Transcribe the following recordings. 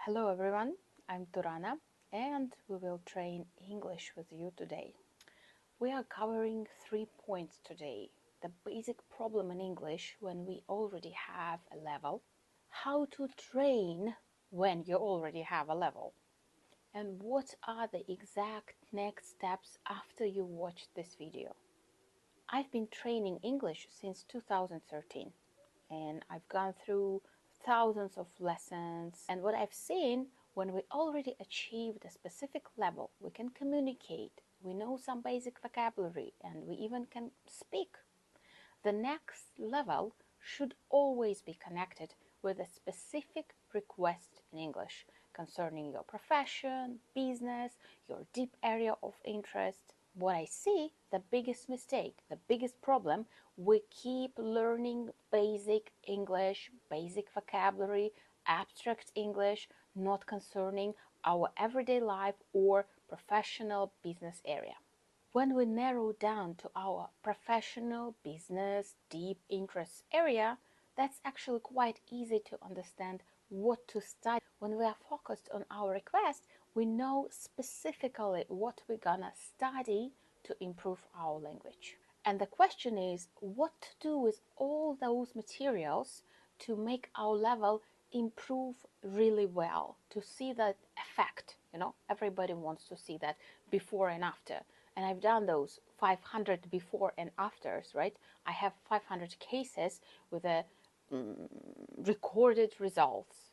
Hello everyone, I'm Turana and we will train English with you today. We are covering 3 points today. The basic problem in English when we already have a level, how to train when you already have a level, and what are the exact next steps after you watch this video. I've been training English since 2013 and I've gone through thousands of lessons, and what I've seen, when we already achieved a specific level, we can communicate, we know some basic vocabulary, and we even can speak. The next level should always be connected with a specific request in English concerning your profession, business, your deep area of interest. What I see, the biggest mistake, the biggest problem, we keep learning basic English, basic vocabulary, abstract English, not concerning our everyday life or professional business area. When we narrow down to our professional, business, deep interest area, that's actually quite easy to understand what to study. When we are focused on our request, we know specifically what we're gonna study to improve our language. And the question is, what to do with all those materials to make our level improve really well, to see that effect. Everybody wants to see that before and after. And I've done those 500 before and afters, right? I have 500 cases with a recorded results.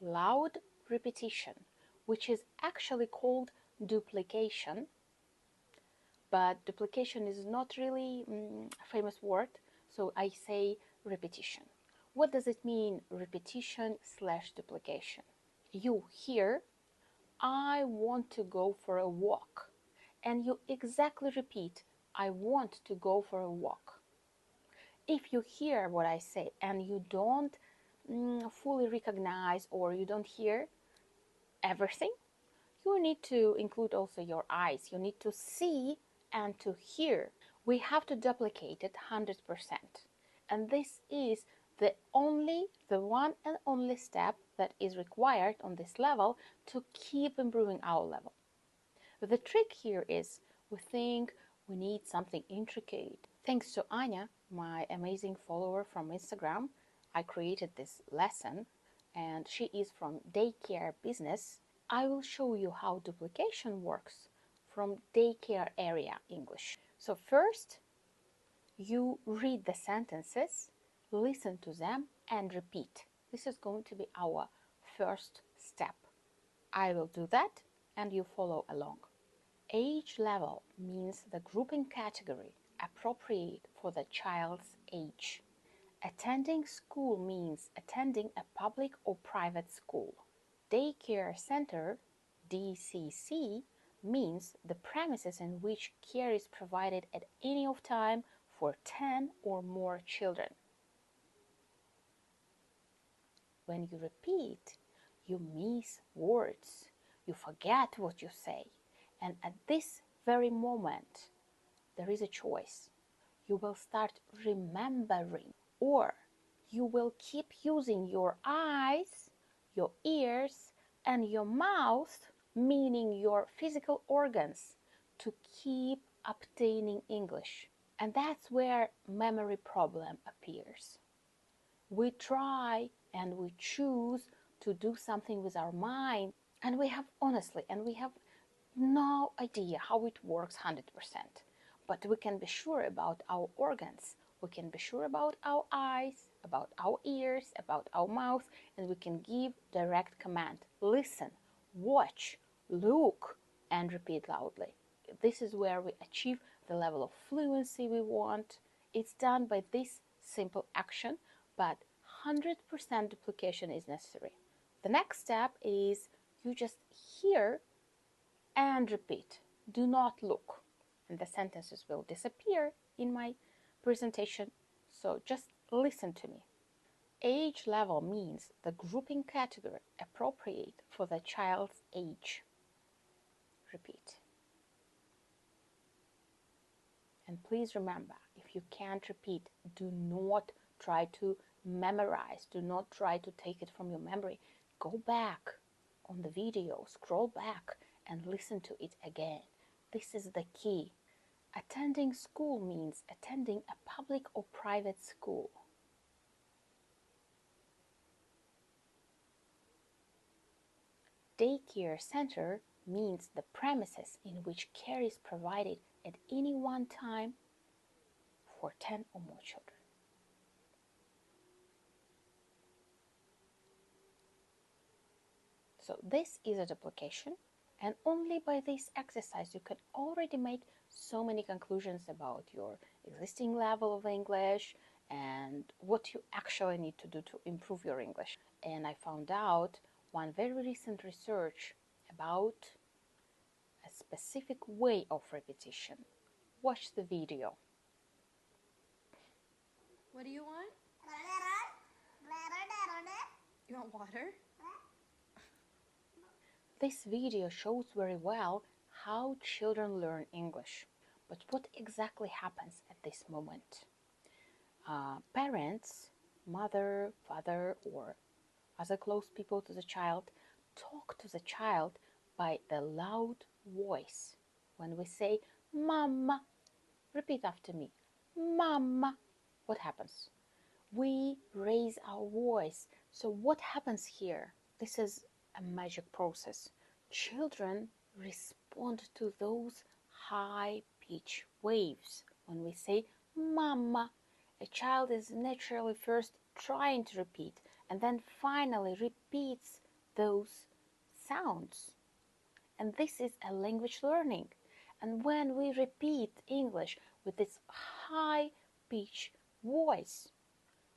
Loud repetition, which is actually called duplication, but duplication is not really a famous word, so I say repetition. What does it mean, repetition/duplication? You hear, I want to go for a walk, and you exactly repeat, I want to go for a walk. If you hear what I say and you don't fully recognize or you don't hear everything, you need to include also your eyes. You need to see and to hear. We have to duplicate it 100%. And this is the one and only step that is required on this level to keep improving our level. The trick here is we think we need something intricate. Thanks to Anya, my amazing follower from Instagram, I created this lesson, and she is from daycare business. I will show you how duplication works from daycare area English. So first, you read the sentences, listen to them, and repeat. This is going to be our first step. I will do that, and you follow along. Age level means the grouping category appropriate for the child's age. Attending school means attending a public or private school. Daycare center, DCC, means the premises in which care is provided at any of time for 10 or more children. When you repeat, you miss words, you forget what you say, and at this very moment, there is a choice. You will start remembering, or you will keep using your eyes, your ears, and your mouth, meaning your physical organs, to keep obtaining English. And that's where memory problem appears. We try and we choose to do something with our mind, and we have no idea how it works 100%. But we can be sure about our organs. We can be sure about our eyes, about our ears, about our mouth, and we can give direct command. Listen, watch, look, and repeat loudly. This is where we achieve the level of fluency we want. It's done by this simple action, but 100% duplication is necessary. The next step is you just hear and repeat. Do not look. And the sentences will disappear in my presentation, so just listen to me. Age level means the grouping category appropriate for the child's age. Repeat. And please remember, if you can't repeat, do not try to memorize. Do not try to take it from your memory. Go back. on the video, scroll back and listen to it again. This is the key. Attending school means attending a public or private school. Daycare center means the premises in which care is provided at any one time for 10 or more children. So this is a duplication, and only by this exercise you can already make so many conclusions about your existing level of English and what you actually need to do to improve your English. And I found out one very recent research about a specific way of repetition. Watch the video. What do you want? You want water? This video shows very well how children learn English. But what exactly happens at this moment? Parents, mother, father, or other close people to the child, talk to the child by the loud voice. When we say, Mama, repeat after me, Mama, what happens? We raise our voice. So what happens here? This is a magic process. Children respond to those high-pitched waves. When we say Mama, a child is naturally first trying to repeat and then finally repeats those sounds. And this is a language learning. And when we repeat English with this high-pitched voice,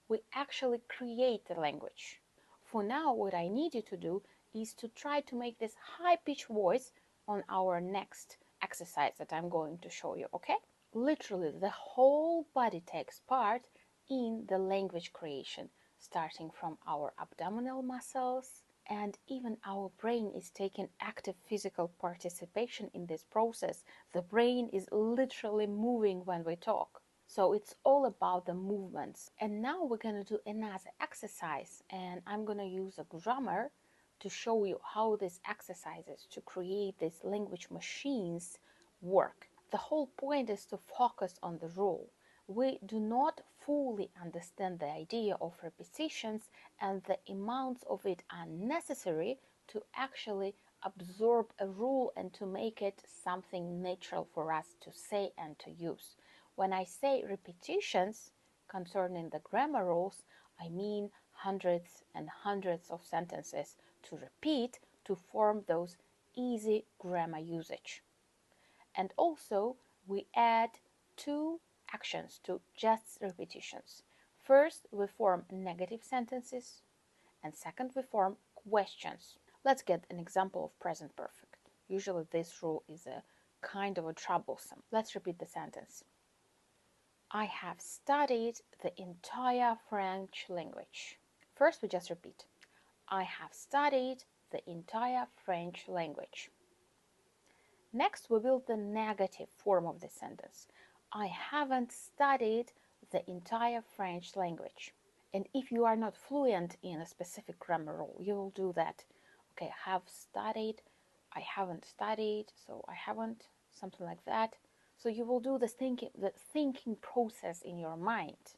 we actually create the language. For now, what I need you to do is to try to make this high-pitched voice on our next exercise that I'm going to show you, okay? Literally, the whole body takes part in the language creation, starting from our abdominal muscles, and even our brain is taking active physical participation in this process. The brain is literally moving when we talk. So it's all about the movements. And now we're going to do another exercise, and I'm going to use a grammar to show you how these exercises to create these language machines work. The whole point is to focus on the rule. We do not fully understand the idea of repetitions, and the amounts of it are necessary to actually absorb a rule and to make it something natural for us to say and to use. When I say repetitions concerning the grammar rules, I mean hundreds and hundreds of sentences to repeat to form those easy grammar usage. And also, we add two actions to just repetitions. First, we form negative sentences, and second, we form questions. Let's get an example of present perfect. Usually this rule is a kind of a troublesome. Let's repeat the sentence. I have studied the entire French language. First, we just repeat. I have studied the entire French language. Next, we build the negative form of the sentence. I haven't studied the entire French language. And if you are not fluent in a specific grammar rule, you will do that. Okay, have studied, I haven't studied, so I haven't, something like that. So you will do the thinking process in your mind.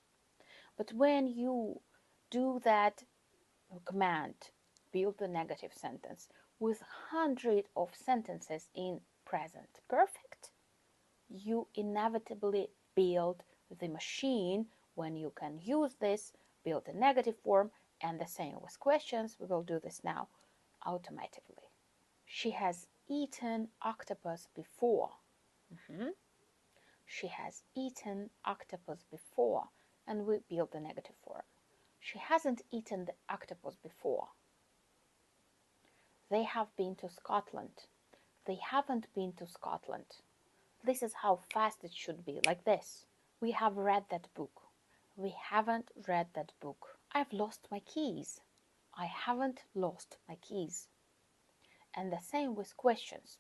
But when you do that command, build the negative sentence, with hundreds of sentences in present perfect, you inevitably build the machine when you can use this, build a negative form, and the same with questions. We will do this now automatically. She has eaten octopus before. She has eaten octopus before, and we build the negative form. She hasn't eaten the octopus before. They have been to Scotland. They haven't been to Scotland. This is how fast it should be, like this. We have read that book. We haven't read that book. I've lost my keys. I haven't lost my keys. And the same with questions.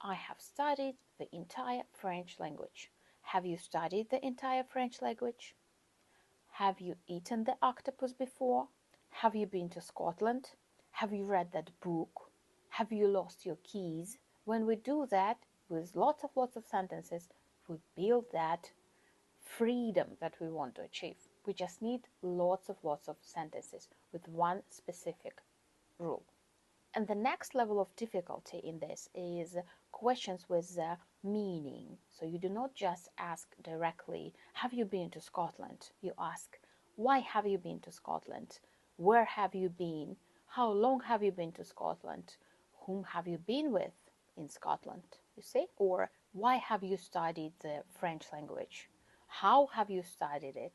I have studied the entire French language. Have you studied the entire French language? Have you eaten the octopus before? Have you been to Scotland? Have you read that book? Have you lost your keys? When we do that with lots of sentences, we build that freedom that we want to achieve. We just need lots of sentences with one specific rule. And the next level of difficulty in this is questions with meaning. So you do not just ask directly, have you been to Scotland? You ask, why have you been to Scotland? Where have you been? How long have you been to Scotland? Whom have you been with in Scotland? You see? Or why have you studied the French language? How have you studied it?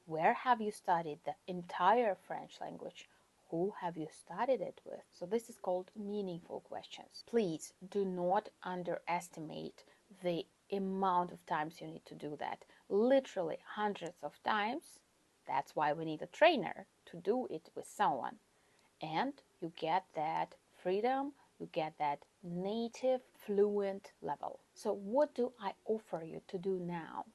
Where have you studied the entire French language? Who have you studied it with? So this is called meaningful questions. Please do not underestimate the amount of times you need to do that. Literally hundreds of times. That's why we need a trainer to do it with someone. And you get that freedom, you get that native fluent level. So what do I offer you to do now?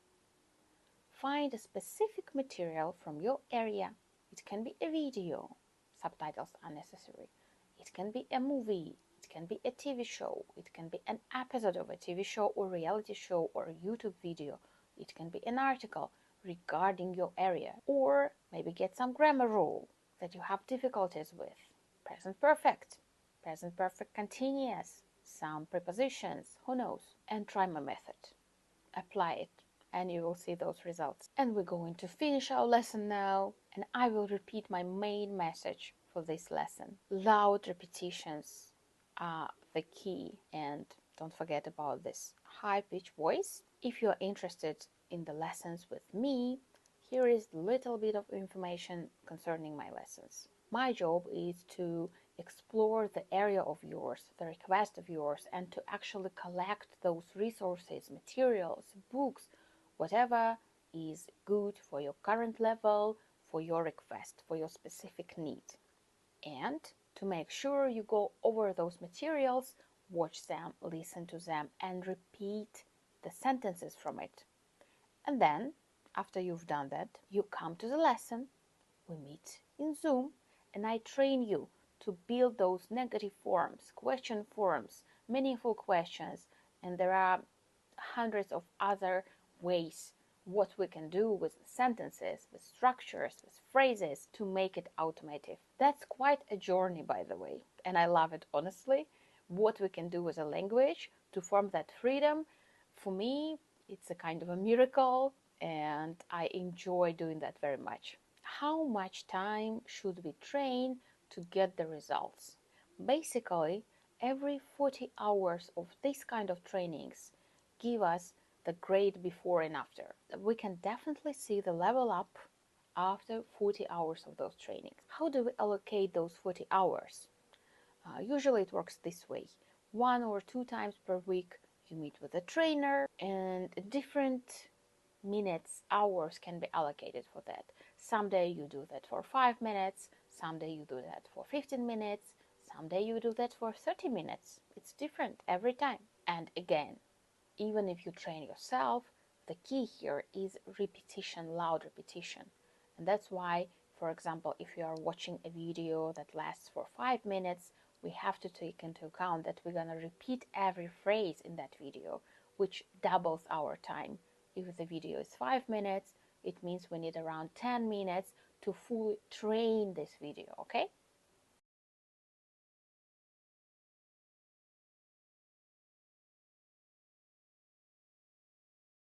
Find a specific material from your area. It can be a video. Subtitles are necessary. It can be a movie, it can be a TV show, it can be an episode of a TV show or reality show or a YouTube video, it can be an article regarding your area, or maybe get some grammar rule that you have difficulties with. Present perfect continuous, some prepositions, who knows, and try my method. Apply it and you will see those results. And we're going to finish our lesson now, and I will repeat my main message for this lesson. Loud repetitions are the key, and don't forget about this high-pitched voice. If you're interested in the lessons with me, here is a little bit of information concerning my lessons. My job is to explore the area of yours, the request of yours, and to actually collect those resources, materials, books, whatever is good for your current level, for your request, for your specific need. And to make sure you go over those materials, watch them, listen to them, and repeat the sentences from it. And then, after you've done that, you come to the lesson, we meet in Zoom, and I train you to build those negative forms, question forms, meaningful questions, and there are hundreds of other ways what we can do with sentences, with structures, with phrases to make it automative. That's quite a journey, by the way, and I love it honestly. What we can do with a language to form that freedom, for me, it's a kind of a miracle, and I enjoy doing that very much. How much time should we train to get the results? Basically, every 40 hours of this kind of trainings give us the grade before and after. We can definitely see the level up after 40 hours of those trainings. How do we allocate those 40 hours? Usually it works this way. 1 or 2 times per week you meet with a trainer, and different minutes, hours can be allocated for that. Someday you do that for 5 minutes, someday you do that for 15 minutes, someday you do that for 30 minutes. It's different every time. And again, even if you train yourself, the key here is repetition, loud repetition. And that's why, for example, if you are watching a video that lasts for 5 minutes, we have to take into account that we're going to repeat every phrase in that video, which doubles our time. If the video is 5 minutes, it means we need around 10 minutes to fully train this video, okay?